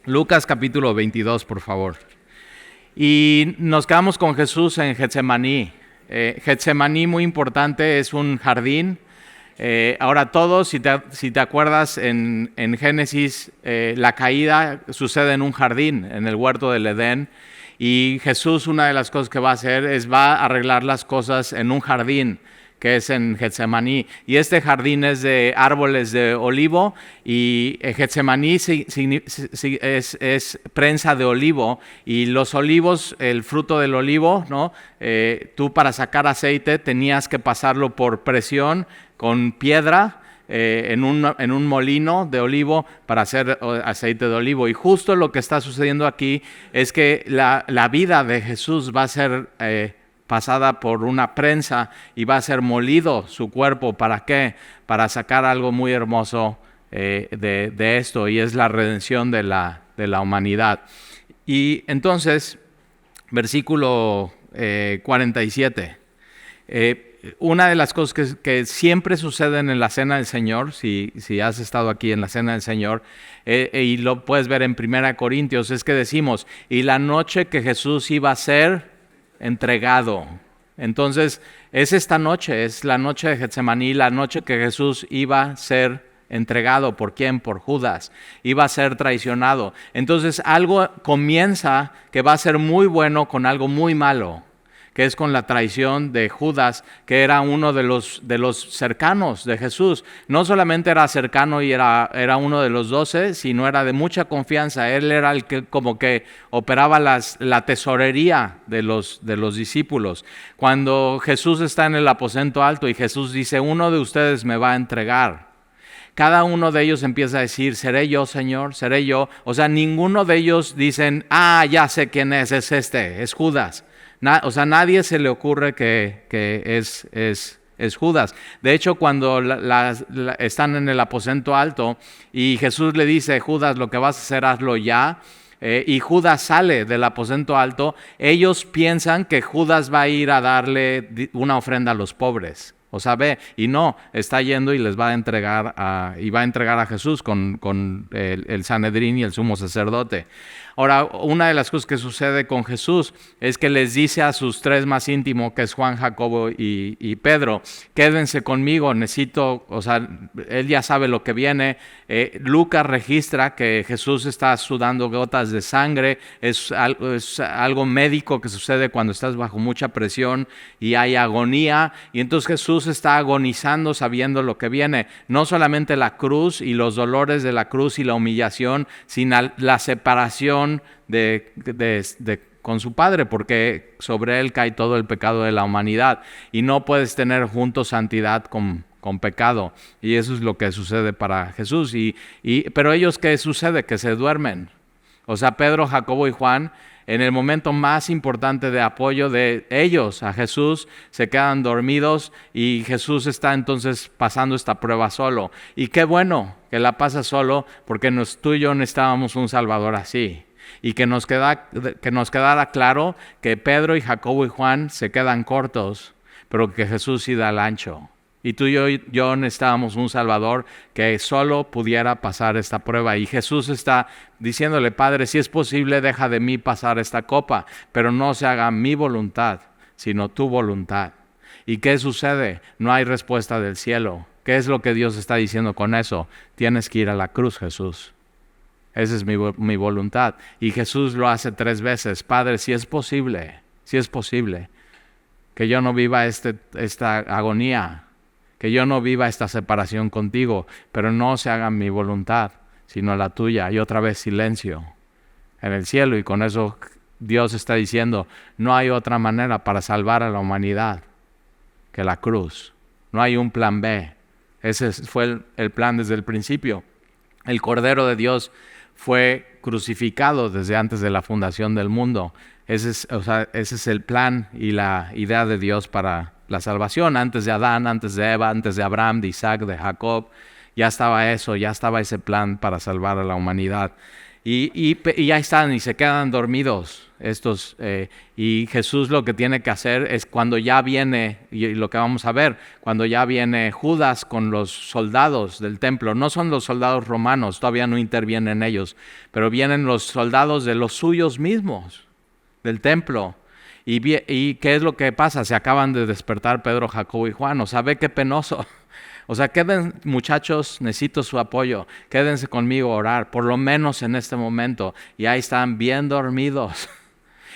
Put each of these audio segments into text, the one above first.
Lucas capítulo 22, por favor. Y nos quedamos con Jesús en Getsemaní. Getsemaní, muy importante, es un jardín. Ahora todos, si te acuerdas, en Génesis, la caída sucede en un jardín, en el huerto del Edén. Y Jesús, una de las cosas que va a hacer es va a arreglar las cosas en un jardín, que es en Getsemaní. Y este jardín es de árboles de olivo, y Getsemaní es prensa de olivo, y los olivos, el fruto del olivo, ¿no? Tú para sacar aceite tenías que pasarlo por presión con piedra, en un molino de olivo para hacer aceite de olivo. Y justo lo que está sucediendo aquí es que la vida de Jesús va a ser pasada por una prensa y va a ser molido su cuerpo. ¿Para qué? Para sacar algo muy hermoso de esto, y es la redención de la humanidad. Y entonces, versículo 47. Una de las cosas que siempre suceden en la Cena del Señor, si has estado aquí en la Cena del Señor, y lo puedes ver en 1 Corintios, es que decimos, y la noche que Jesús iba a ser entregado. Entonces, es esta noche, es la noche de Getsemaní, la noche que Jesús iba a ser entregado. ¿Por quién? Por Judas. Iba a ser traicionado. Entonces, algo comienza que va a ser muy bueno con algo muy malo, que es con la traición de Judas, que era uno de los cercanos de Jesús. No solamente era cercano y era uno de los 12, sino era de mucha confianza. Él era el que como que operaba la tesorería de los discípulos. Cuando Jesús está en el aposento alto y Jesús dice, uno de ustedes me va a entregar, cada uno de ellos empieza a decir, ¿seré yo, Señor? ¿Seré yo? O sea, ninguno de ellos dicen, ya sé quién es Judas. Nadie se le ocurre que es Judas. De hecho, cuando están en el aposento alto y Jesús le dice, Judas, lo que vas a hacer, hazlo ya, y Judas sale del aposento alto, ellos piensan que Judas va a ir a darle una ofrenda a los pobres. O sea, ve, y no, está yendo y les va a entregar a Jesús con el Sanedrín y el sumo sacerdote. Ahora, una de las cosas que sucede con Jesús es que les dice a sus tres más íntimos, que es Juan, Jacobo y Pedro, quédense conmigo, él ya sabe lo que viene. Lucas registra que Jesús está sudando gotas de sangre, es algo médico que sucede cuando estás bajo mucha presión y hay agonía, y entonces Jesús está agonizando sabiendo lo que viene, no solamente la cruz y los dolores de la cruz y la humillación, sino la separación con su Padre, porque sobre él cae todo el pecado de la humanidad, y no puedes tener juntos santidad con pecado, y eso es lo que sucede para Jesús. Pero ellos, ¿qué sucede? Que se duermen. O sea, Pedro, Jacobo y Juan, en el momento más importante de apoyo de ellos a Jesús, se quedan dormidos, y Jesús está entonces pasando esta prueba solo. Y qué bueno que la pasa solo, porque tú y yo necesitábamos un Salvador así. Y que nos quedara claro que Pedro y Jacobo y Juan se quedan cortos, pero que Jesús sí da el ancho. Y tú y yo necesitábamos un Salvador que solo pudiera pasar esta prueba. Y Jesús está diciéndole, Padre, si es posible, deja de mí pasar esta copa, pero no se haga mi voluntad, sino tu voluntad. ¿Y qué sucede? No hay respuesta del cielo. ¿Qué es lo que Dios está diciendo con eso? Tienes que ir a la cruz, Jesús. Esa es mi voluntad. Y Jesús lo hace 3 veces. Padre, si es posible, que yo no viva esta agonía, que yo no viva esta separación contigo, pero no se haga mi voluntad, sino la tuya. Y otra vez silencio en el cielo, y con eso Dios está diciendo, no hay otra manera para salvar a la humanidad que la cruz. No hay un plan B. Ese fue el plan desde el principio. El Cordero de Dios fue crucificado desde antes de la fundación del mundo. Ese es el plan y la idea de Dios para la salvación. Antes de Adán, antes de Eva, antes de Abraham, de Isaac, de Jacob, ya estaba ese plan para salvar a la humanidad. Y ahí están y se quedan dormidos estos. Y Jesús lo que tiene que hacer es cuando ya viene, y lo que vamos a ver, cuando ya viene Judas con los soldados del templo, no son los soldados romanos, todavía no intervienen ellos, pero vienen los soldados de los suyos mismos, del templo. ¿Y qué es lo que pasa? Se acaban de despertar Pedro, Jacobo y Juan. O sea, ve qué penoso. O sea, muchachos, necesito su apoyo. Quédense conmigo a orar, por lo menos en este momento. Y ahí están bien dormidos.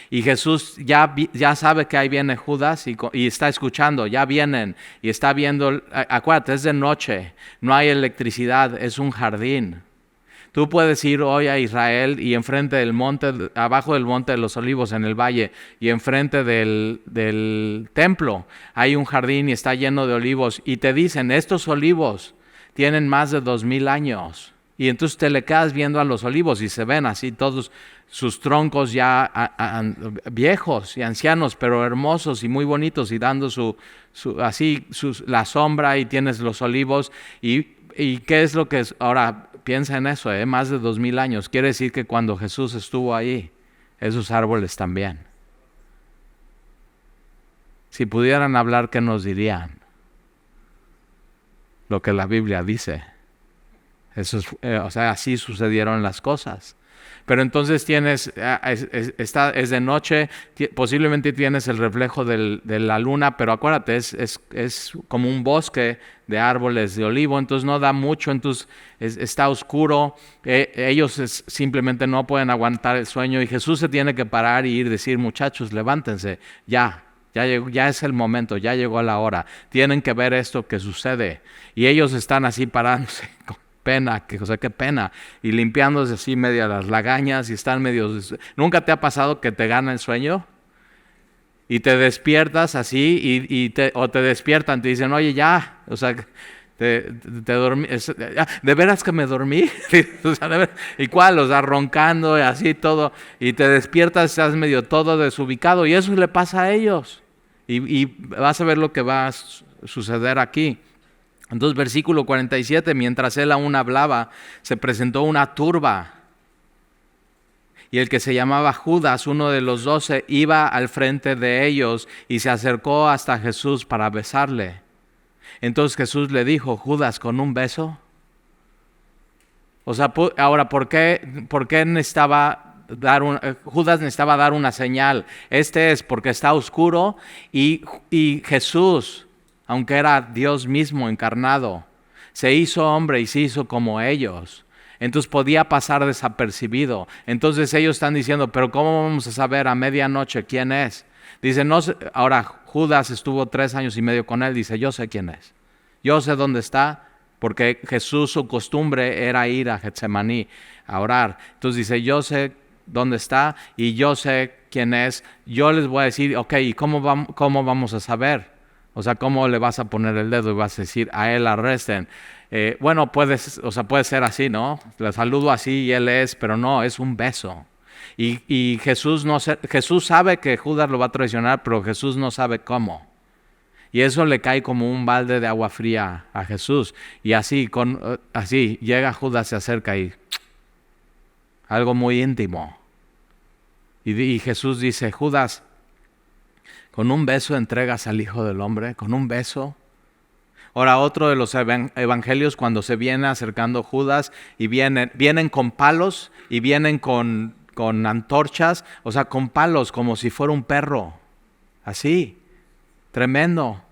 Y Jesús ya sabe que ahí viene Judas y está escuchando, ya vienen. Y está viendo, acuérdate, es de noche, no hay electricidad, es un jardín. Tú puedes ir hoy a Israel y enfrente del monte, abajo del monte de los olivos en el valle y enfrente del templo hay un jardín y está lleno de olivos y te dicen, estos olivos tienen más de 2000 años. Y entonces te le quedas viendo a los olivos y se ven así todos sus troncos ya viejos y ancianos, pero hermosos y muy bonitos y dando la sombra y tienes los olivos. ¿Y qué es lo que es? Ahora piensa en eso, más de 2000 años. Quiere decir que cuando Jesús estuvo ahí, esos árboles también. Si pudieran hablar, ¿qué nos dirían? Lo que la Biblia dice. Eso es, así sucedieron las cosas. Pero entonces es de noche, posiblemente tienes el reflejo de la luna, pero acuérdate, es como un bosque de árboles de olivo, entonces no da mucho, entonces está oscuro, ellos simplemente no pueden aguantar el sueño y Jesús se tiene que parar y decir, muchachos, levántense, ya es el momento, ya llegó la hora, tienen que ver esto que sucede. Y ellos están así parándose, pena, qué pena, y limpiándose así medio las lagañas y están medio. ¿Nunca te ha pasado que te gana el sueño? Y te despiertas así o te despiertan, te dicen, oye, ya, o sea, te dormí, ¿de veras que me dormí? O sea, ¿y cuál? O sea, roncando y así todo, y te despiertas, estás medio todo desubicado, y eso le pasa a ellos, y vas a ver lo que va a suceder aquí. Entonces, versículo 47, mientras él aún hablaba, se presentó una turba. Y el que se llamaba Judas, uno de los 12, iba al frente de ellos y se acercó hasta Jesús para besarle. Entonces Jesús le dijo, Judas, ¿con un beso? O sea, ahora, ¿por qué Judas necesitaba dar una señal? Es porque está oscuro y Jesús, aunque era Dios mismo encarnado, se hizo hombre y se hizo como ellos. Entonces podía pasar desapercibido. Entonces ellos están diciendo, pero ¿cómo vamos a saber a medianoche quién es? Dice, no sé. Ahora Judas estuvo 3 años y medio con él, dice, yo sé quién es. Yo sé dónde está, porque Jesús, su costumbre era ir a Getsemaní a orar. Entonces dice, yo sé dónde está y yo sé quién es. Yo les voy a decir, ok, ¿y cómo vamos a saber? O sea, ¿cómo le vas a poner el dedo y vas a decir, a él arresten? Bueno, puede ser así, ¿no? Le saludo así y él pero no, es un beso. Y Jesús sabe que Judas lo va a traicionar, pero Jesús no sabe cómo. Y eso le cae como un balde de agua fría a Jesús. Y así llega Judas, se acerca y algo muy íntimo. Y Jesús dice, Judas, ¿con un beso entregas al Hijo del Hombre? ¿Con un beso? Ahora, otro de los evangelios, cuando se viene acercando Judas y vienen con palos y vienen con antorchas, o sea, con palos como si fuera un perro. Así, tremendo.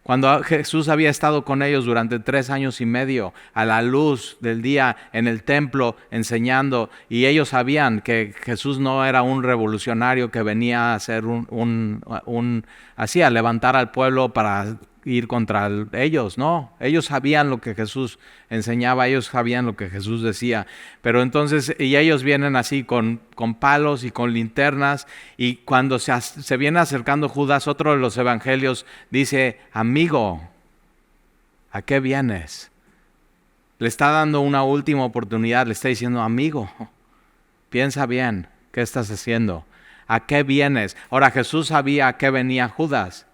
Cuando Jesús había estado con ellos durante 3 años y medio, a la luz del día en el templo enseñando, y ellos sabían que Jesús no era un revolucionario que venía a hacer a levantar al pueblo para ir contra ellos, no. Ellos sabían lo que Jesús enseñaba, ellos sabían lo que Jesús decía. Pero entonces, y ellos vienen así con palos y con linternas, y cuando se viene acercando Judas, otro de los evangelios dice, amigo, ¿a qué vienes? Le está dando una última oportunidad, le está diciendo, amigo, piensa bien, ¿qué estás haciendo? ¿A qué vienes? Ahora, Jesús sabía a qué venía Judas.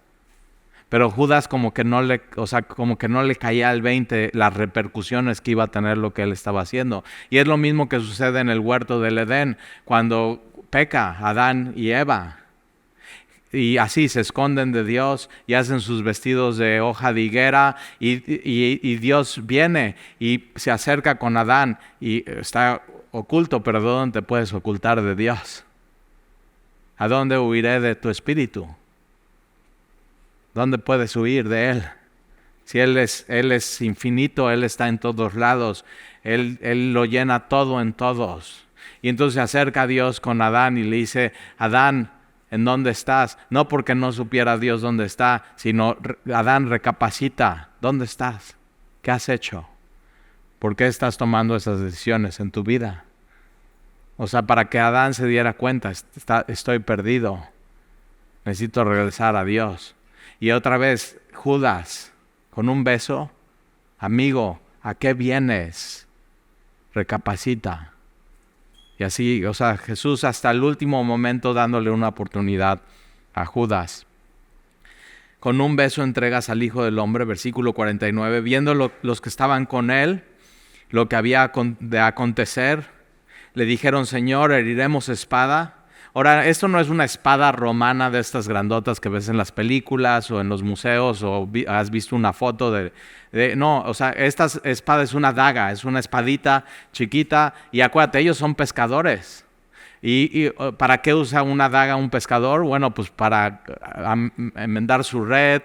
pero Judas como que no le caía al 20 las repercusiones que iba a tener lo que él estaba haciendo. Y es lo mismo que sucede en el huerto del Edén, cuando peca Adán y Eva. Y así se esconden de Dios y hacen sus vestidos de hoja de higuera y Dios viene y se acerca con Adán y está oculto, pero ¿de dónde te puedes ocultar de Dios? ¿A dónde huiré de tu espíritu? ¿Dónde puedes huir de Él? Si Él es infinito, Él está en todos lados, Él lo llena todo en todos. Y entonces se acerca a Dios con Adán y le dice, Adán, ¿en dónde estás? No porque no supiera Dios dónde está, sino Adán, recapacita, ¿dónde estás? ¿Qué has hecho? ¿Por qué estás tomando esas decisiones en tu vida? O sea, para que Adán se diera cuenta, estoy perdido, necesito regresar a Dios. Y otra vez, Judas, con un beso, amigo, ¿a qué vienes? Recapacita. Y así, o sea, Jesús hasta el último momento dándole una oportunidad a Judas. Con un beso entregas al Hijo del Hombre, versículo 49, viendo los que estaban con él, lo que había de acontecer, le dijeron, Señor, heriremos espada. Ahora, esto no es una espada romana de estas grandotas que ves en las películas o en los museos o has visto una foto no, o sea, esta espada es una daga, es una espadita chiquita y acuérdate, ellos son pescadores. ¿Y para qué usa una daga un pescador? Bueno, pues para enmendar su red,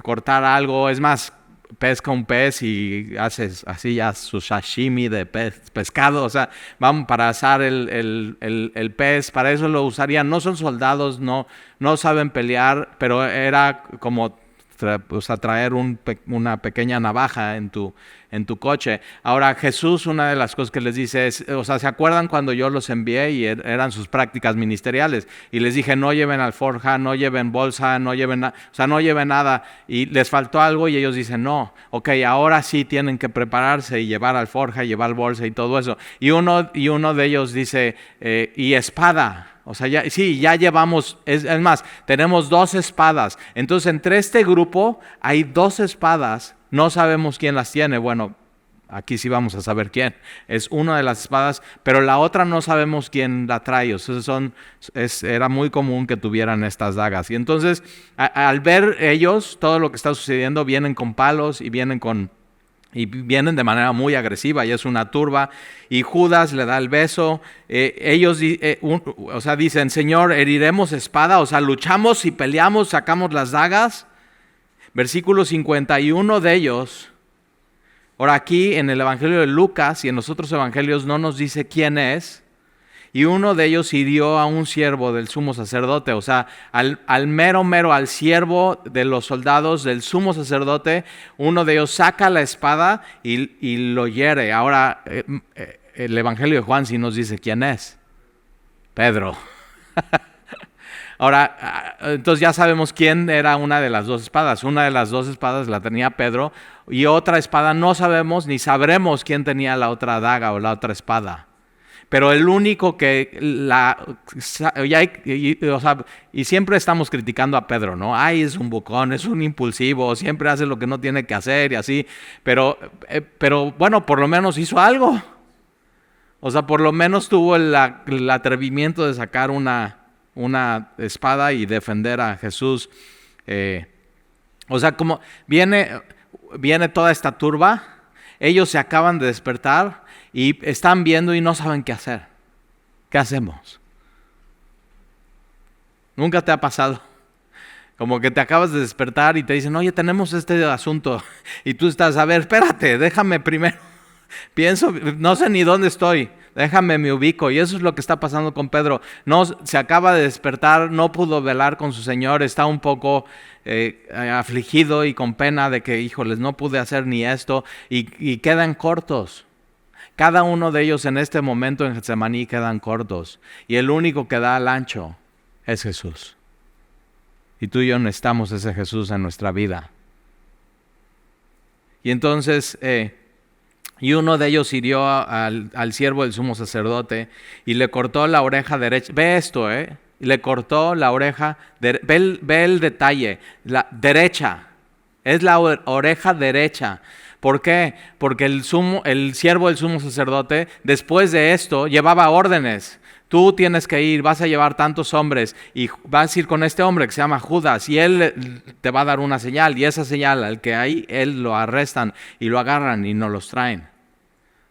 cortar algo, es más, pesca un pez y haces así ya su sashimi de pescado, o sea, vamos para asar el pez, para eso lo usarían. No son soldados, no saben pelear, pero era como traer una pequeña navaja en tu coche. Ahora Jesús, una de las cosas que les dice es, o sea, ¿se acuerdan cuando yo los envié y eran sus prácticas ministeriales? Y les dije, no lleven alforja, no lleven bolsa, no lleven nada. Y les faltó algo y ellos dicen, no, ok, ahora sí tienen que prepararse y llevar alforja, llevar bolsa y todo eso. Y uno de ellos dice, y espada. O sea, ya llevamos, es más, tenemos 2 espadas. Entonces, entre este grupo hay 2 espadas. No sabemos quién las tiene. Bueno, aquí sí vamos a saber quién. Es una de las espadas, pero la otra no sabemos quién la trae. O sea, era muy común que tuvieran estas dagas. Y entonces, al ver ellos todo lo que está sucediendo, vienen con palos y vienen de manera muy agresiva y es una turba, y Judas le da el beso. Ellos dicen, Señor, heriremos espada, o sea, luchamos y peleamos, sacamos las dagas. Versículo 51 de ellos. Ahora aquí en el Evangelio de Lucas y en los otros evangelios no nos dice quién es. Y uno de ellos hirió a un siervo del sumo sacerdote, o sea, al mero, al siervo de los soldados del sumo sacerdote, uno de ellos saca la espada y lo hiere. Ahora, el Evangelio de Juan sí nos dice quién es. Pedro. Ahora, entonces ya sabemos quién era una de las 2 espadas. Una de las 2 espadas la tenía Pedro y otra espada no sabemos ni sabremos quién tenía la otra daga o la otra espada. Pero el único que y siempre estamos criticando a Pedro, ¿no? Ay, es un bocón, es un impulsivo, siempre hace lo que no tiene que hacer y así. Pero bueno, por lo menos hizo algo. O sea, por lo menos tuvo el atrevimiento de sacar una espada y defender a Jesús. O sea, como viene toda esta turba, ellos se acaban de despertar y están viendo y no saben qué hacer. ¿Qué hacemos? ¿Nunca te ha pasado? Como que te acabas de despertar y te dicen, oye, tenemos este asunto. Y tú estás, a ver, espérate, déjame primero. Pienso, no sé ni dónde estoy. Déjame, me ubico. Y eso es lo que está pasando con Pedro. No, se acaba de despertar, no pudo velar con su Señor, está un poco afligido y con pena de que, híjoles, no pude hacer ni esto. Y quedan cortos. Cada uno de ellos en este momento en Getsemaní quedan cortos. Y el único que da al ancho es Jesús. Y tú y yo necesitamos ese Jesús en nuestra vida. Y entonces, y uno de ellos hirió al siervo del sumo sacerdote y le cortó la oreja derecha. Ve esto, y le cortó la oreja, ve el detalle, la derecha, es la oreja derecha. ¿Por qué? Porque el siervo del sumo sacerdote, después de esto, llevaba órdenes. Tú tienes que ir, vas a llevar tantos hombres y vas a ir con este hombre que se llama Judas y él te va a dar una señal, y esa señal, al que ahí, él lo arrestan y lo agarran y nos los traen.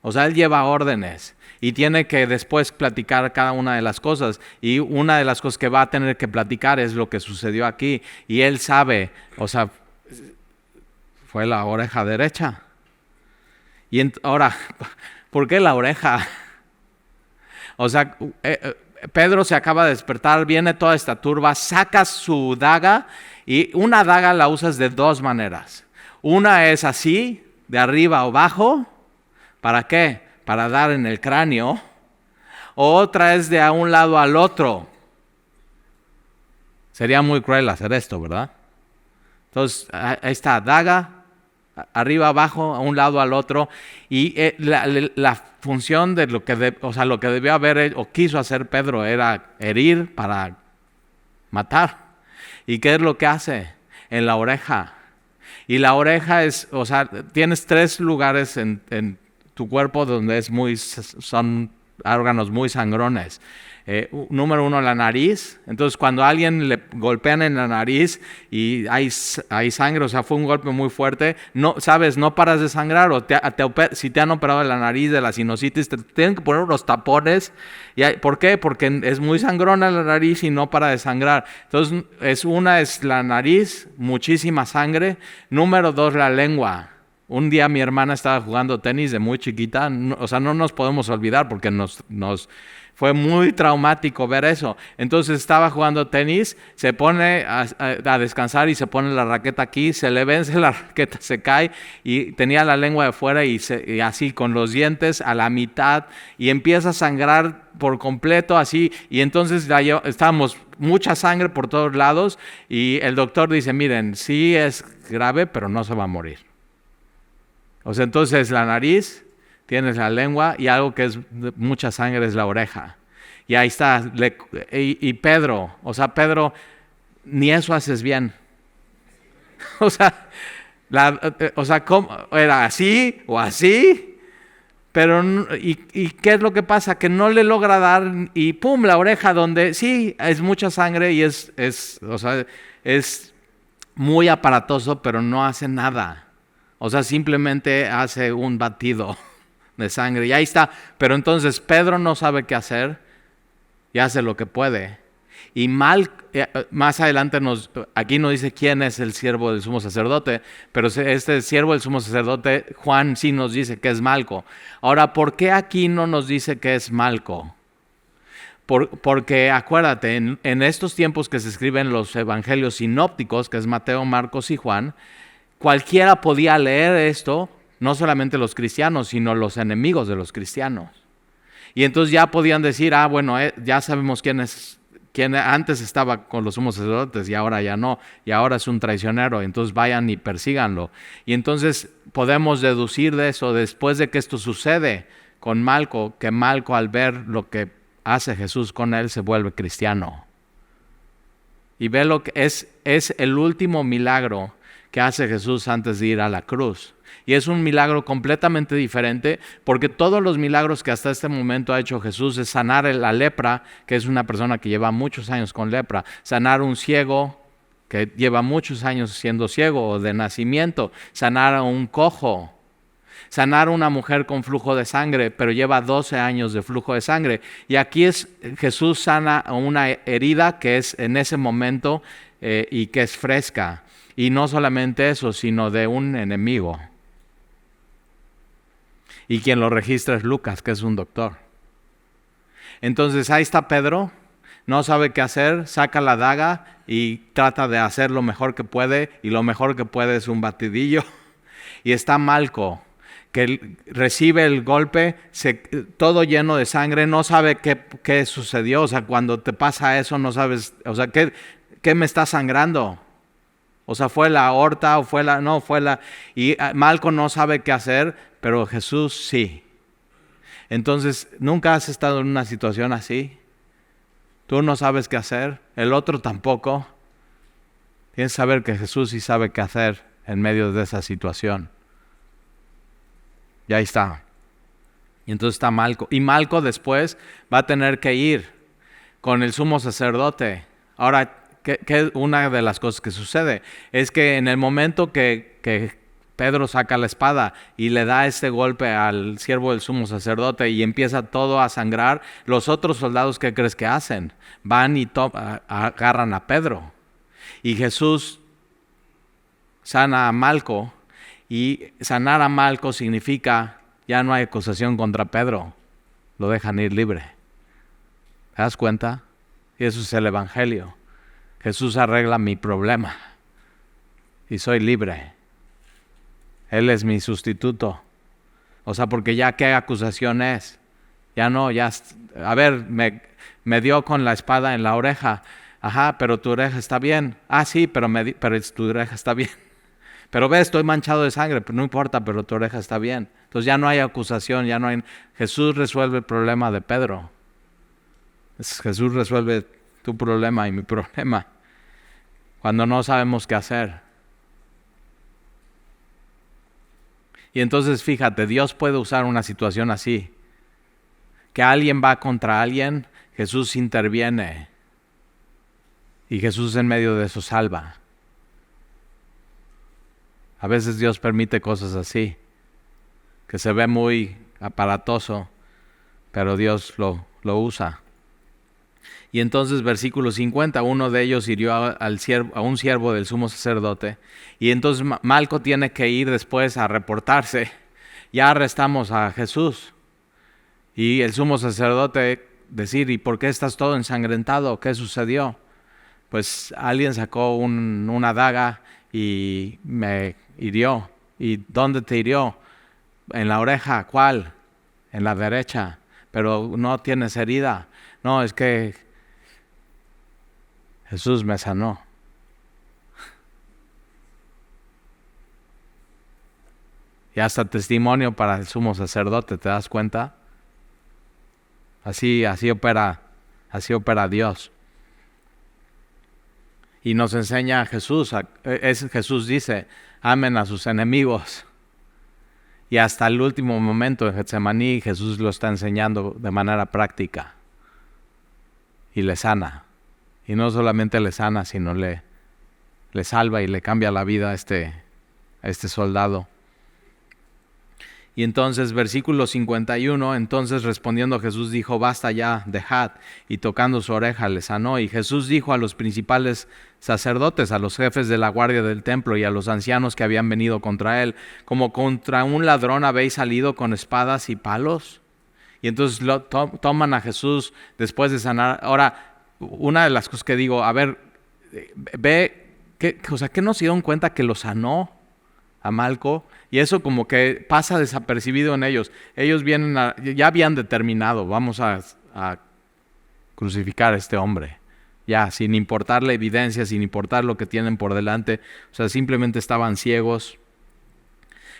O sea, él lleva órdenes y tiene que después platicar cada una de las cosas, y una de las cosas que va a tener que platicar es lo que sucedió aquí, y él sabe, o sea, fue la oreja derecha. Y ahora, ¿por qué la oreja? O sea, Pedro se acaba de despertar, viene toda esta turba, saca su daga, y una daga la usas de dos maneras. Una es así, de arriba a abajo. ¿Para qué? Para dar en el cráneo. Otra es de a un lado al otro. Sería muy cruel hacer esto, ¿verdad? Entonces, ahí está, daga, arriba, abajo, a un lado, al otro. Y la función de lo que debió haber o quiso hacer Pedro era herir para matar. ¿Y qué es lo que hace? En la oreja. Y la oreja es, o sea, tienes 3 lugares en tu cuerpo donde son órganos muy sangrones. Número 1, la nariz. Entonces, cuando a alguien le golpean en la nariz y hay sangre, o sea, fue un golpe muy fuerte, no paras de sangrar, o si te han operado de la nariz, de la sinusitis, te tienen que poner unos tapones. ¿Por qué? Porque es muy sangrona la nariz y no para de sangrar. Entonces, es la nariz, muchísima sangre. Número 2, la lengua. Un día mi hermana estaba jugando tenis de muy chiquita, o sea, no nos podemos olvidar porque fue muy traumático ver eso. Entonces estaba jugando tenis, se pone a descansar y se pone la raqueta aquí, se le vence la raqueta, se cae y tenía la lengua de fuera y así con los dientes a la mitad y empieza a sangrar por completo así, y entonces estábamos mucha sangre por todos lados y el doctor dice, miren, sí es grave, pero no se va a morir. O sea, entonces la nariz, tienes la lengua y algo que es mucha sangre es la oreja. Y ahí está. Y Pedro, ni eso haces bien. O sea, ¿cómo? ¿Era así o así? Pero, ¿y qué es lo que pasa? Que no le logra dar y ¡pum! La oreja donde sí, es mucha sangre y es muy aparatoso, pero no hace nada. O sea, simplemente hace un batido de sangre y ahí está. Pero entonces Pedro no sabe qué hacer y hace lo que puede. Y más adelante aquí no dice quién es el siervo del sumo sacerdote, pero este siervo del sumo sacerdote, Juan sí nos dice que es Malco. Ahora, ¿por qué aquí no nos dice que es Malco? Porque acuérdate, en estos tiempos que se escriben los evangelios sinópticos, que es Mateo, Marcos y Juan, cualquiera podía leer esto, no solamente los cristianos, sino los enemigos de los cristianos. Y entonces ya podían decir, bueno, ya sabemos quién antes estaba con los sumos sacerdotes y ahora ya no, y ahora es un traicionero, entonces vayan y persíganlo. Y entonces podemos deducir de eso, después de que esto sucede con Malco, que Malco al ver lo que hace Jesús con él se vuelve cristiano. Y ve lo que es el último milagro que hace Jesús antes de ir a la cruz. Y es un milagro completamente diferente, porque todos los milagros que hasta este momento ha hecho Jesús es sanar la lepra, que es una persona que lleva muchos años con lepra, sanar un ciego que lleva muchos años siendo ciego o de nacimiento, sanar a un cojo, sanar a una mujer con flujo de sangre, pero lleva 12 años de flujo de sangre. Y aquí Jesús sana una herida que es en ese momento y que es fresca. Y no solamente eso, sino de un enemigo. Y quien lo registra es Lucas, que es un doctor. Entonces ahí está Pedro, no sabe qué hacer, saca la daga y trata de hacer lo mejor que puede, y lo mejor que puede es un batidillo. Y está Malco, que recibe el golpe, todo lleno de sangre, no sabe qué sucedió. O sea, cuando te pasa eso no sabes, o sea, ¿qué me está sangrando? O sea, ¿fue la aorta o y Malco no sabe qué hacer, pero Jesús sí. Entonces, ¿nunca has estado en una situación así? Tú no sabes qué hacer, el otro tampoco. Tienes que saber que Jesús sí sabe qué hacer en medio de esa situación. Y ahí está. Y entonces está Malco. Y Malco después va a tener que ir con el sumo sacerdote. Ahora, una de las cosas que sucede es que en el momento que Pedro saca la espada y le da este golpe al siervo del sumo sacerdote y empieza todo a sangrar, los otros soldados, ¿qué crees que hacen? Van y agarran a Pedro. Y Jesús sana a Malco, y sanar a Malco significa ya no hay acusación contra Pedro, lo dejan ir libre. ¿Te das cuenta? Y eso es el Evangelio. Jesús arregla mi problema y soy libre. Él es mi sustituto. O sea, porque ya qué acusación es. Ya no, a ver, me dio con la espada en la oreja. Ajá, pero tu oreja está bien. Ah, sí, pero tu oreja está bien. Pero ve, estoy manchado de sangre, pero no importa, pero tu oreja está bien. Entonces ya no hay acusación, Jesús resuelve el problema de Pedro. Jesús resuelve tu problema y mi problema cuando no sabemos qué hacer. Y entonces fíjate, Dios puede usar una situación así. Que alguien va contra alguien, Jesús interviene. Y Jesús en medio de eso salva. A veces Dios permite cosas así, que se ve muy aparatoso, pero Dios lo usa. Y entonces versículo 50, uno de ellos hirió a un siervo del sumo sacerdote, y entonces Malco tiene que ir después a reportarse. Ya arrestamos a Jesús. Y el sumo sacerdote decir, ¿y por qué estás todo ensangrentado? ¿Qué sucedió? Pues alguien sacó una daga y me hirió. ¿Y dónde te hirió? En la oreja. ¿Cuál? En la derecha. Pero no tienes herida. No, es que Jesús me sanó. Y hasta testimonio para el sumo sacerdote, ¿te das cuenta? Así opera Dios. Y nos enseña a Jesús. Jesús dice, amen a sus enemigos. Y hasta el último momento en Getsemaní, Jesús lo está enseñando de manera práctica. Y le sana. Y no solamente le sana, sino le salva y le cambia la vida a este soldado. Y entonces, versículo 51, entonces respondiendo Jesús dijo, basta ya, dejad. Y tocando su oreja le sanó. Y Jesús dijo a los principales sacerdotes, a los jefes de la guardia del templo y a los ancianos que habían venido contra él, como contra un ladrón habéis salido con espadas y palos. Y entonces toman a Jesús después de sanar. Ahora, una de las cosas que digo, a ver, ve, ¿qué no se dieron cuenta que lo sanó a Malco? Y eso como que pasa desapercibido en ellos. Ellos ya habían determinado, vamos a crucificar a este hombre. Ya, sin importar la evidencia, sin importar lo que tienen por delante. O sea, simplemente estaban ciegos.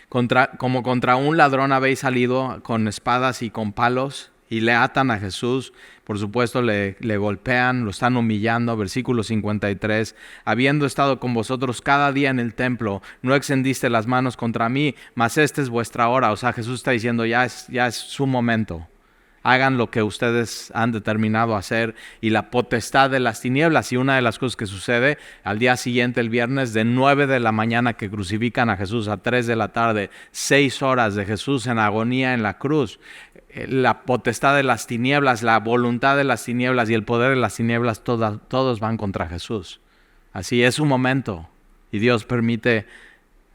Como contra un ladrón habéis salido con espadas y con palos. Y le atan a Jesús, por supuesto le golpean, lo están humillando. Versículo 53, habiendo estado con vosotros cada día en el templo, no extendiste las manos contra mí, mas esta es vuestra hora. O sea, Jesús está diciendo, ya es su momento. Hagan lo que ustedes han determinado hacer. Y la potestad de las tinieblas. Y una de las cosas que sucede al día siguiente, el viernes, de 9 de la mañana que crucifican a Jesús a 3 de la tarde, 6 horas de Jesús en agonía en la cruz. La potestad de las tinieblas, la voluntad de las tinieblas y el poder de las tinieblas, todos van contra Jesús. Así es su momento. Y Dios permite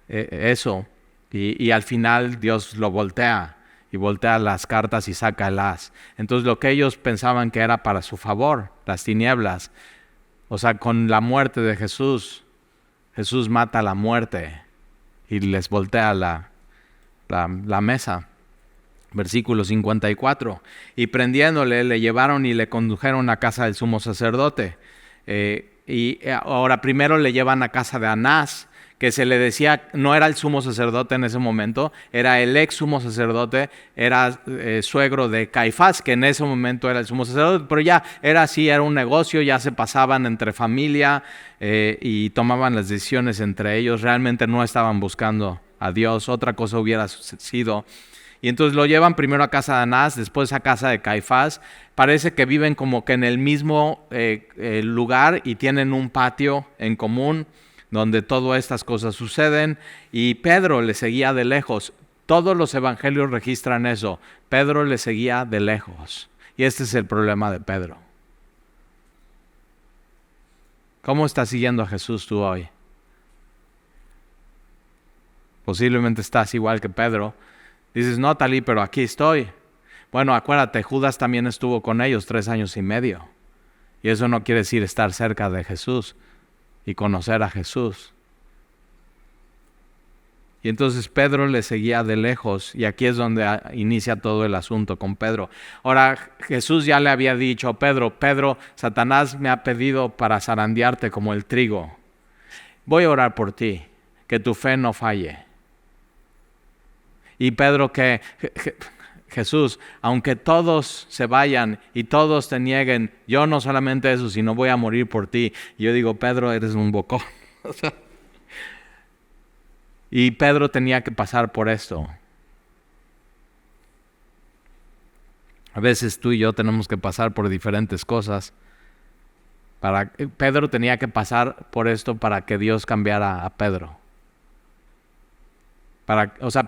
eso. Y al final Dios lo voltea. Y voltea las cartas y saca el as. Entonces lo que ellos pensaban que era para su favor, las tinieblas. O sea, con la muerte de Jesús, Jesús mata la muerte y les voltea la mesa. Versículo 54. Y prendiéndole, le llevaron y le condujeron a casa del sumo sacerdote. Y ahora primero le llevan a casa de Anás, que se le decía, no era el sumo sacerdote en ese momento, era el ex sumo sacerdote, era suegro de Caifás, que en ese momento era el sumo sacerdote, pero ya era así, era un negocio, ya se pasaban entre familia y tomaban las decisiones entre ellos, realmente no estaban buscando a Dios, otra cosa hubiera sido. Y entonces lo llevan primero a casa de Anás, después a casa de Caifás. Parece que viven como que en el mismo lugar y tienen un patio en común donde todas estas cosas suceden. Y Pedro le seguía de lejos. Todos los evangelios registran eso. Pedro le seguía de lejos. Y este es el problema de Pedro. ¿Cómo estás siguiendo a Jesús tú hoy? Posiblemente estás igual que Pedro. Dices, no, Talí, pero aquí estoy. Bueno, acuérdate, Judas también estuvo con ellos 3 años y medio. Y eso no quiere decir estar cerca de Jesús y conocer a Jesús. Y entonces Pedro le seguía de lejos, y aquí es donde inicia todo el asunto con Pedro. Ahora, Jesús ya le había dicho, Pedro, Satanás me ha pedido para zarandearte como el trigo. Voy a orar por ti, que tu fe no falle. Y Pedro Jesús, aunque todos se vayan y todos te nieguen, yo no solamente eso, sino voy a morir por ti. Y yo digo, Pedro, eres un bocón. Y Pedro tenía que pasar por esto. A veces tú y yo tenemos que pasar por diferentes cosas. Pedro tenía que pasar por esto para que Dios cambiara a Pedro.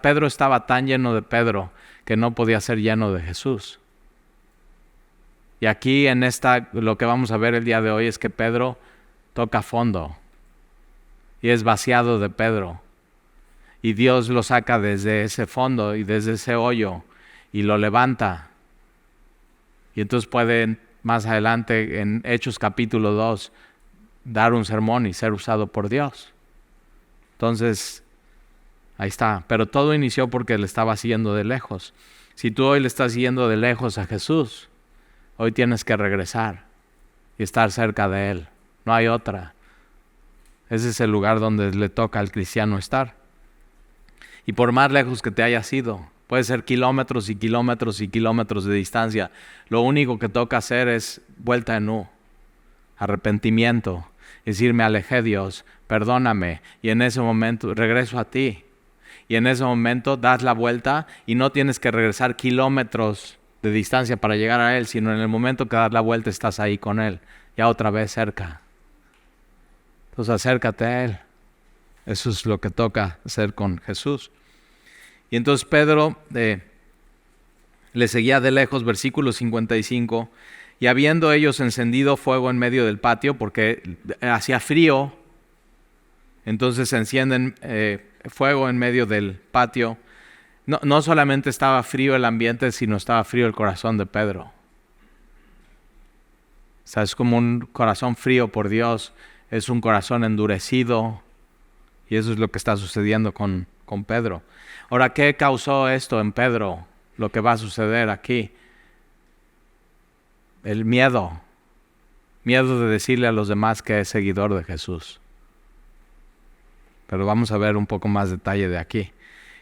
Pedro estaba tan lleno de Pedro que no podía ser lleno de Jesús. Y aquí lo que vamos a ver el día de hoy es que Pedro toca fondo y es vaciado de Pedro. Y Dios lo saca desde ese fondo y desde ese hoyo y lo levanta. Y entonces puede más adelante en Hechos capítulo 2 dar un sermón y ser usado por Dios. Entonces, ahí está, pero todo inició porque le estaba siguiendo de lejos. Si tú hoy le estás siguiendo de lejos a Jesús, hoy tienes que regresar y estar cerca de Él. No hay otra. Ese es el lugar donde le toca al cristiano estar. Y por más lejos que te hayas ido, puede ser kilómetros y kilómetros y kilómetros de distancia, lo único que toca hacer es vuelta en U, arrepentimiento, decir me alejé de Dios, perdóname, y en ese momento regreso a ti. Y en ese momento das la vuelta y no tienes que regresar kilómetros de distancia para llegar a Él, sino en el momento que das la vuelta estás ahí con Él, ya otra vez cerca. Entonces acércate a Él. Eso es lo que toca hacer con Jesús. Y entonces Pedro le seguía de lejos, versículo 55, y habiendo ellos encendido fuego en medio del patio, porque hacía frío, entonces encienden fuego en medio del patio. No solamente estaba frío el ambiente, sino estaba frío el corazón de Pedro. O sea, es como un corazón frío por Dios, es un corazón endurecido, y eso es lo que está sucediendo con Pedro. Ahora, ¿qué causó esto en Pedro? Lo que va a suceder aquí. El miedo. Miedo de decirle a los demás que es seguidor de Jesús. Pero vamos a ver un poco más detalle de aquí.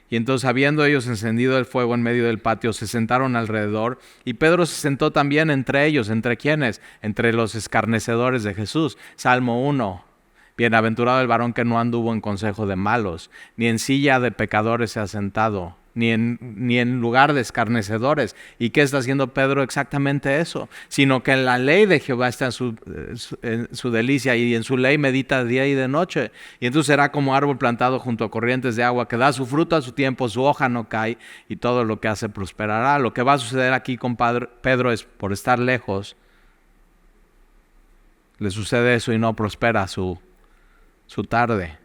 Y entonces, habiendo ellos encendido el fuego en medio del patio, se sentaron alrededor, y Pedro se sentó también entre ellos. ¿Entre quiénes? Entre los escarnecedores de Jesús. Salmo 1. Bienaventurado el varón que no anduvo en consejo de malos, ni en silla de pecadores se ha sentado, ni en lugar de escarnecedores. ¿Y qué está haciendo Pedro? Exactamente eso. Sino que en la ley de Jehová está en su delicia, y en su ley medita día y de noche. Y entonces será como árbol plantado junto a corrientes de agua, que da su fruto a su tiempo, su hoja no cae, y todo lo que hace prosperará. Lo que va a suceder aquí con Pedro es, por estar lejos, le sucede eso y no prospera su tarde.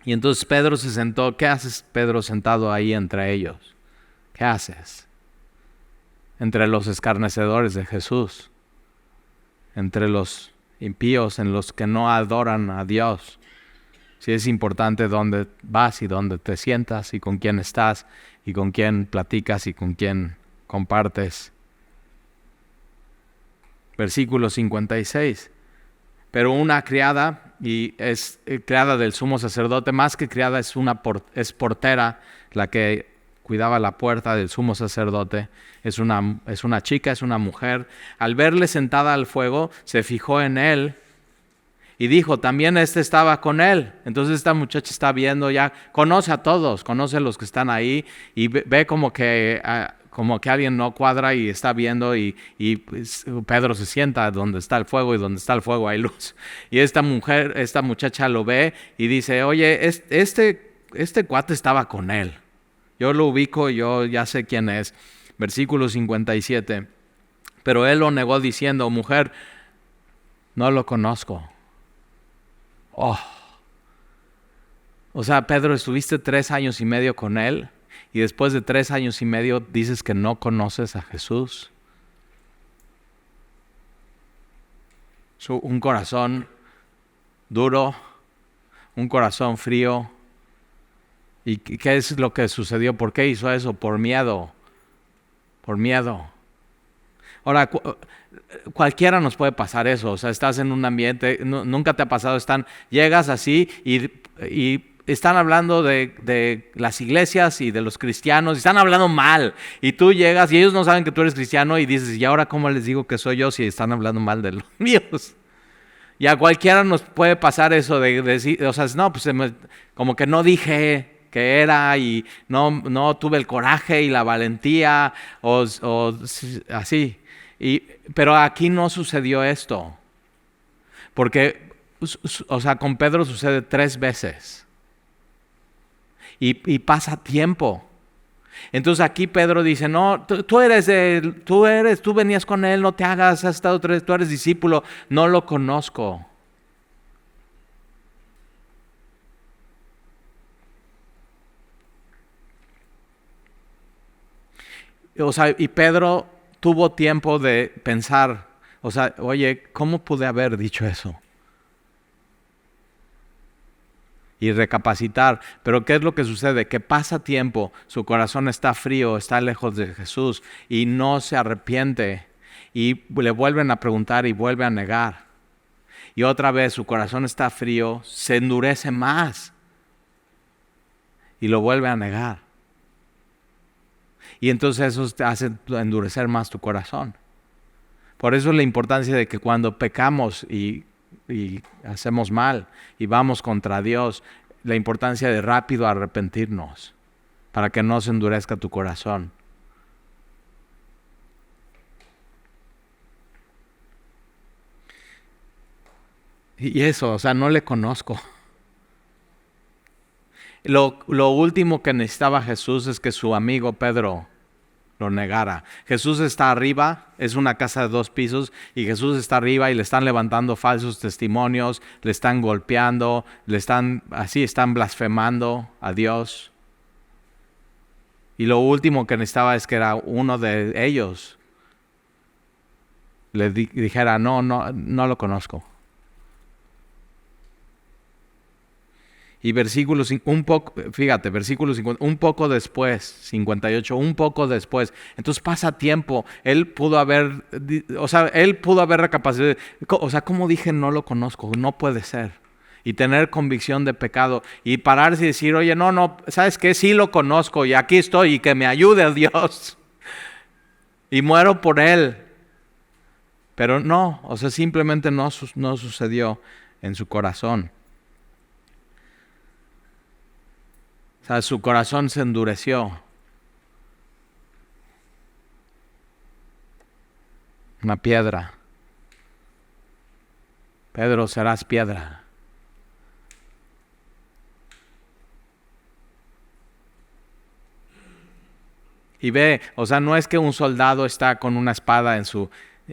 Y entonces Pedro se sentó. ¿Qué haces, Pedro, sentado ahí entre ellos? ¿Qué haces? Entre los escarnecedores de Jesús, entre los impíos, en los que no adoran a Dios. Sí, es importante dónde vas y dónde te sientas y con quién estás y con quién platicas y con quién compartes. Versículo 56. Pero una criada, y es criada del sumo sacerdote, más que criada es portera, la que cuidaba la puerta del sumo sacerdote, es una chica, es una mujer. Al verle sentada al fuego, se fijó en él y dijo, también estaba con él. Entonces esta muchacha está viendo ya, conoce a todos, conoce a los que están ahí y ve como que alguien no cuadra y está viendo y pues, Pedro se sienta donde está el fuego y donde está el fuego hay luz. Y esta muchacha lo ve y dice, oye, este cuate estaba con él. Yo lo ubico, yo ya sé quién es. Versículo 57. Pero él lo negó diciendo, mujer, no lo conozco. Oh. O sea, Pedro, estuviste 3 años y medio con él y después de 3 años y medio dices que no conoces a Jesús. Un corazón duro, un corazón frío. ¿Y qué es lo que sucedió? ¿Por qué hizo eso? Por miedo. Por miedo. Ahora, cualquiera nos puede pasar eso. O sea, estás en un ambiente, nunca te ha pasado, llegas así y están hablando de las iglesias y de los cristianos, y están hablando mal. Y tú llegas y ellos no saben que tú eres cristiano y dices, ¿y ahora cómo les digo que soy yo si están hablando mal de los míos? Y a cualquiera nos puede pasar eso de decir, o sea, no, pues como que no dije que era y no tuve el coraje y la valentía o así. Pero aquí no sucedió esto. Porque, o sea, con Pedro sucede 3 veces. Y pasa tiempo. Entonces aquí Pedro dice, no, tú venías con él, no te hagas, tú eres discípulo, no lo conozco. O sea, y Pedro tuvo tiempo de pensar, o sea, oye, ¿cómo pude haber dicho eso? Y recapacitar. Pero ¿qué es lo que sucede? Que pasa tiempo, su corazón está frío, está lejos de Jesús y no se arrepiente. Y le vuelven a preguntar y vuelve a negar. Y otra vez su corazón está frío, se endurece más y lo vuelve a negar. Y entonces eso te hace endurecer más tu corazón. Por eso es la importancia de que cuando pecamos y hacemos mal y vamos contra Dios, la importancia de rápido arrepentirnos para que no se endurezca tu corazón. Y eso, o sea, no le conozco. Lo último que necesitaba Jesús es que su amigo Pedro lo negara. Jesús está arriba, es una casa de 2 pisos, y Jesús está arriba y le están levantando falsos testimonios, le están golpeando, están blasfemando a Dios. Y lo último que necesitaba es que era uno de ellos le dijera, no lo conozco. Y versículo 50, un poco después, 58, un poco después. Entonces pasa tiempo, él pudo haber recapacitado, o sea, ¿cómo dije no lo conozco? No puede ser. Y tener convicción de pecado y pararse y decir, oye, no, ¿sabes qué? Sí lo conozco y aquí estoy y que me ayude Dios. Y muero por él. Pero no, o sea, simplemente no sucedió en su corazón. O sea, su corazón se endureció. Una piedra. Pedro, serás piedra. Y ve, o sea, no es que un soldado está con una espada en su...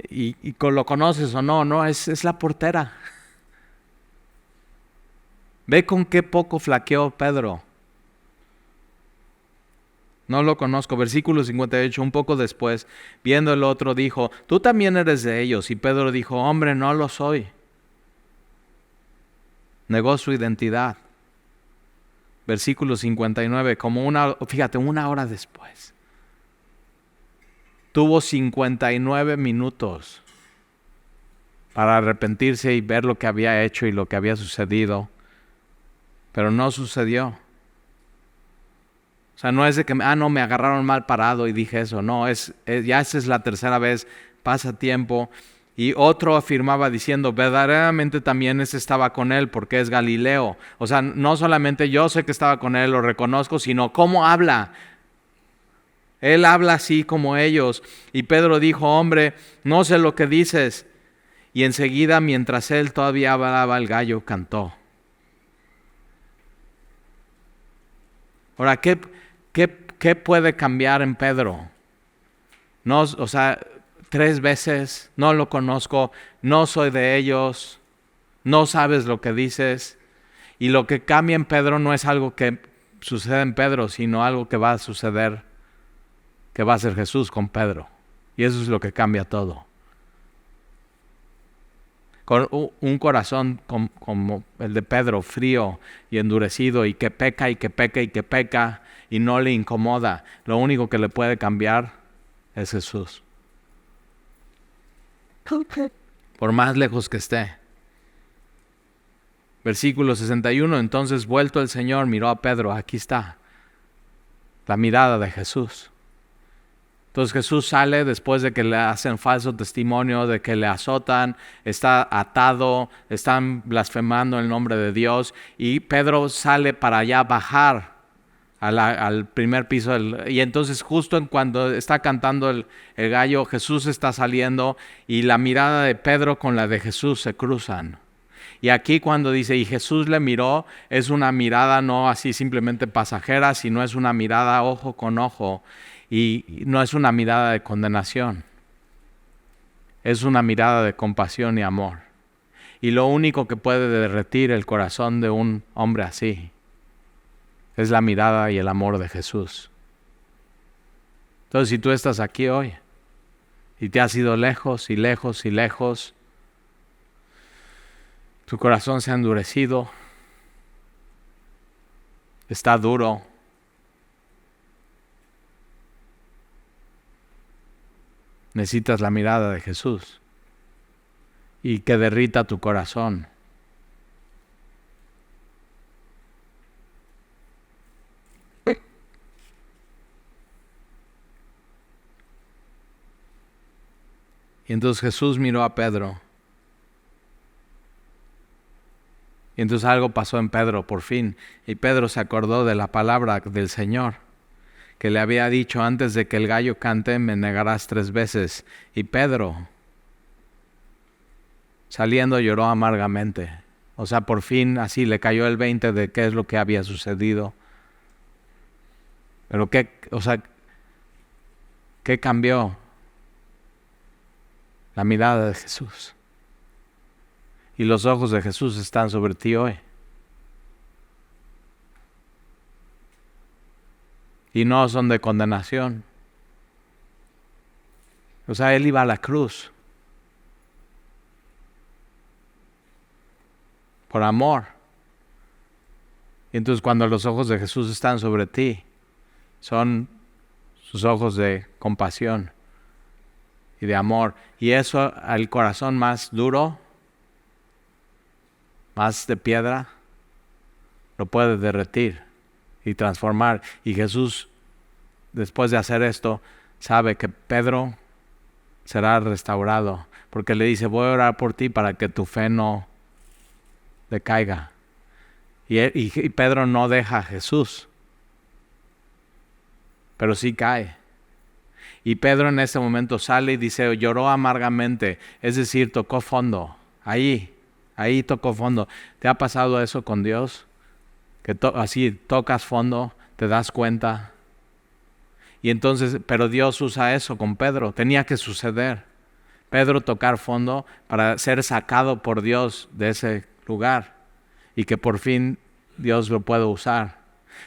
Y lo conoces o no, es la portera. Ve con qué poco flaqueó Pedro. No lo conozco. Versículo 58, un poco después, viendo el otro, dijo, tú también eres de ellos. Y Pedro dijo, hombre, no lo soy. Negó su identidad. Versículo 59, una hora después. Tuvo 59 minutos para arrepentirse y ver lo que había hecho y lo que había sucedido. Pero no sucedió. O sea, no es de que, no, me agarraron mal parado y dije eso. No, ya esa es la tercera vez, pasa tiempo. Y otro afirmaba diciendo, verdaderamente también ese estaba con él porque es Galileo. O sea, no solamente yo sé que estaba con él, lo reconozco, sino cómo habla. Él habla así como ellos. Y Pedro dijo, hombre, no sé lo que dices. Y enseguida, mientras él todavía hablaba, el gallo cantó. Ahora, ¿qué puede cambiar en Pedro? No, o sea, 3 veces, no lo conozco, no soy de ellos, no sabes lo que dices. Y lo que cambia en Pedro no es algo que sucede en Pedro, sino algo que va a suceder, que va a ser Jesús con Pedro. Y eso es lo que cambia todo. Con un corazón como el de Pedro, frío y endurecido, y que peca y que peca y que peca, y no le incomoda. Lo único que le puede cambiar es Jesús. Por más lejos que esté. Versículo 61, entonces vuelto el Señor miró a Pedro, aquí está, la mirada de Jesús. Entonces Jesús sale después de que le hacen falso testimonio, de que le azotan, está atado, están blasfemando el nombre de Dios, y Pedro sale para allá bajar al primer piso. Y entonces justo en cuando está cantando el gallo, Jesús está saliendo y la mirada de Pedro con la de Jesús se cruzan. Y aquí cuando dice, y Jesús le miró, es una mirada no así simplemente pasajera, sino es una mirada ojo con ojo. Y no es una mirada de condenación. Es una mirada de compasión y amor. Y lo único que puede derretir el corazón de un hombre así es la mirada y el amor de Jesús. Entonces, si tú estás aquí hoy y te has ido lejos y lejos y lejos, tu corazón se ha endurecido, está duro, necesitas la mirada de Jesús y que derrita tu corazón. Y entonces Jesús miró a Pedro. Y entonces algo pasó en Pedro por fin. Y Pedro se acordó de la palabra del Señor, que le había dicho, antes de que el gallo cante, me negarás 3 veces. Y Pedro, saliendo, lloró amargamente. O sea, por fin así le cayó el 20 de qué es lo que había sucedido. Pero ¿qué cambió? La mirada de Jesús. Y los ojos de Jesús están sobre ti hoy. Y no son de condenación. O sea, Él iba a la cruz por amor. Y entonces cuando los ojos de Jesús están sobre ti, son sus ojos de compasión y de amor. Y eso al corazón más duro, más de piedra, lo puede derretir y transformar. Y Jesús, después de hacer esto, sabe que Pedro será restaurado, porque le dice, voy a orar por ti para que tu fe no decaiga. Y Pedro no deja a Jesús, pero sí cae. Y Pedro en ese momento sale y dice, lloró amargamente, es decir, tocó fondo. Ahí tocó fondo. ¿Te ha pasado eso con Dios? Que así tocas fondo, te das cuenta. Y entonces, pero Dios usa eso con Pedro, tenía que suceder. Pedro tocar fondo para ser sacado por Dios de ese lugar y que por fin Dios lo puede usar.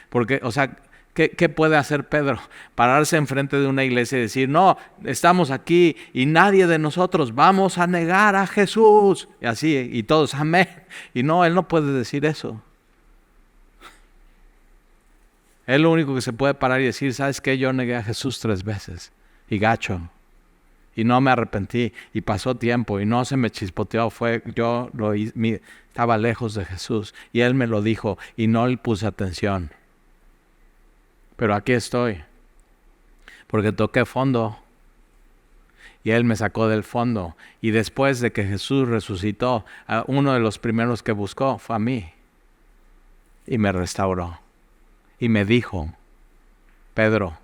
Porque, o sea, ¿qué puede hacer Pedro? Pararse enfrente de una iglesia y decir, no, estamos aquí y nadie de nosotros vamos a negar a Jesús. Y así, y todos, amén. Y no, él no puede decir eso. Él lo único que se puede parar y decir, ¿sabes qué? Yo negué a Jesús 3 veces. Y gacho. y no me arrepentí y pasó tiempo y no se me chispoteó, estaba lejos de Jesús y Él me lo dijo y no le puse atención. Pero aquí estoy, porque toqué fondo y Él me sacó del fondo. Y después de que Jesús resucitó, uno de los primeros que buscó fue a mí y me restauró y me dijo: Pedro,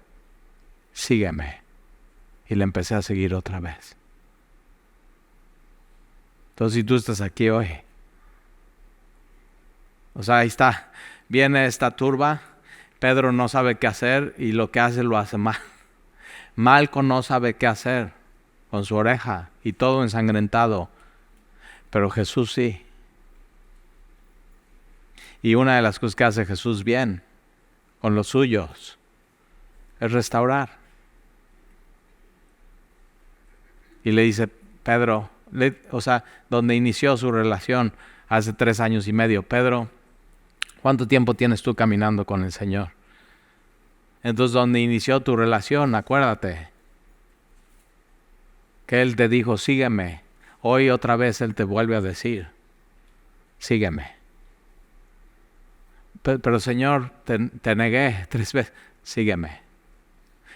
sígueme. Y le empecé a seguir otra vez. Entonces, si tú estás aquí hoy, ahí está, viene esta turba, Pedro no sabe qué hacer y lo que hace lo hace mal. Malco no sabe qué hacer con su oreja y todo ensangrentado, pero Jesús sí. Y una de las cosas que hace Jesús bien con los suyos es restaurar. Y le dice: Pedro, donde inició su relación hace 3 años y medio, Pedro, ¿cuánto tiempo tienes tú caminando con el Señor? Entonces, donde inició tu relación, acuérdate que Él te dijo: sígueme. Hoy otra vez Él te vuelve a decir: sígueme. Pero Señor, te negué 3 veces, sígueme.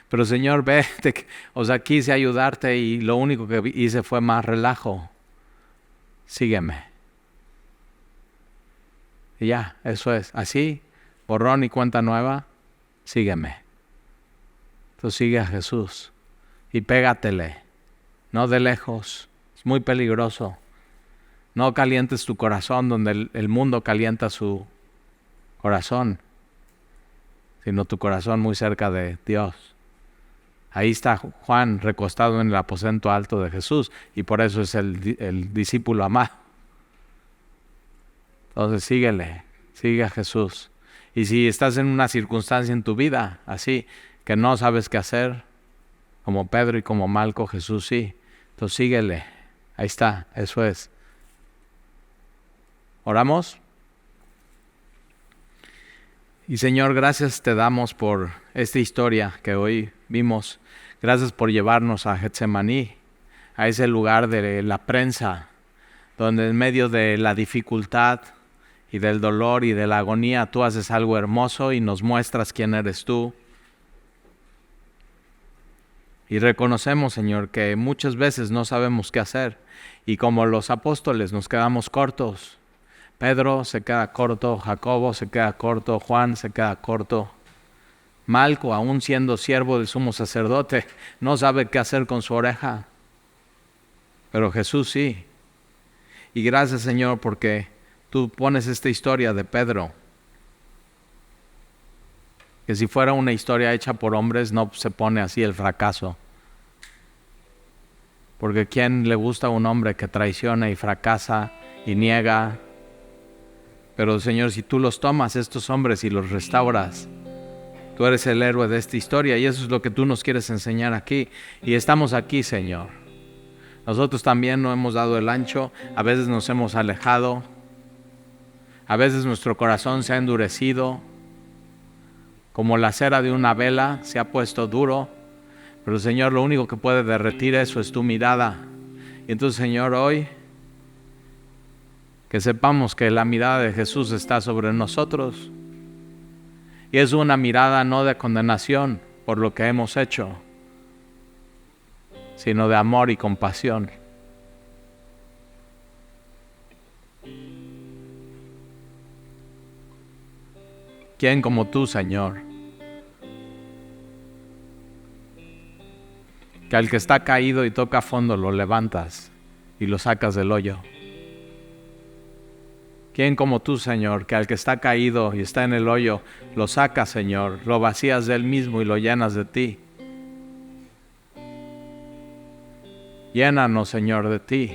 Pero Señor, quise ayudarte y lo único que hice fue más relajo. Sígueme. Y ya, eso es. Así, borrón y cuenta nueva, sígueme. Tú sigue a Jesús y pégatele, no de lejos, es muy peligroso. No calientes tu corazón donde el mundo calienta su corazón, sino tu corazón muy cerca de Dios. Ahí está Juan recostado en el aposento alto de Jesús y por eso es el discípulo amado. Entonces sigue a Jesús. Y si estás en una circunstancia en tu vida así, que no sabes qué hacer, como Pedro y como Malco, Jesús sí. Entonces síguele. Ahí está, eso es. ¿Oramos? Y Señor, gracias te damos por esta historia que hoy vimos. Gracias por llevarnos a Getsemaní, a ese lugar de la prensa, donde en medio de la dificultad y del dolor y de la agonía tú haces algo hermoso y nos muestras quién eres tú. Y reconocemos, Señor, que muchas veces no sabemos qué hacer y como los apóstoles nos quedamos cortos. Pedro se queda corto, Jacobo se queda corto, Juan se queda corto. Malco, aún siendo siervo del sumo sacerdote, no sabe qué hacer con su oreja. Pero Jesús sí. Y gracias, Señor, porque tú pones esta historia de Pedro, que si fuera una historia hecha por hombres no se pone así el fracaso. Porque ¿quién le gusta a un hombre que traiciona y fracasa y niega? Pero Señor, si tú los tomas, estos hombres, y los restauras, tú eres el héroe de esta historia y eso es lo que tú nos quieres enseñar aquí. Y estamos aquí, Señor. Nosotros también no hemos dado el ancho, a veces nos hemos alejado, a veces nuestro corazón se ha endurecido, como la cera de una vela se ha puesto duro, pero Señor, lo único que puede derretir eso es tu mirada. Y entonces, Señor, hoy que sepamos que la mirada de Jesús está sobre nosotros. Y es una mirada no de condenación por lo que hemos hecho, sino de amor y compasión. ¿Quién como tú, Señor? Que al que está caído y toca fondo lo levantas y lo sacas del hoyo. ¿Quién como tú, Señor, que al que está caído y está en el hoyo, lo sacas, Señor, lo vacías de él mismo y lo llenas de ti? Llénanos, Señor, de ti.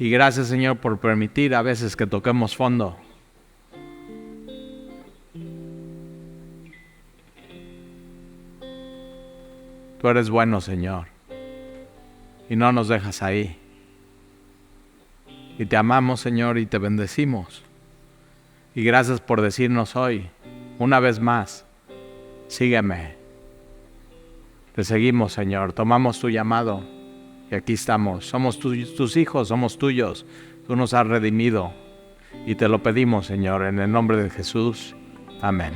Y gracias, Señor, por permitir a veces que toquemos fondo. Tú eres bueno, Señor, y no nos dejas ahí. Y te amamos, Señor, y te bendecimos. Y gracias por decirnos hoy, una vez más, sígueme. Te seguimos, Señor, tomamos tu llamado y aquí estamos. Somos tus hijos, somos tuyos. Tú nos has redimido y te lo pedimos, Señor, en el nombre de Jesús. Amén.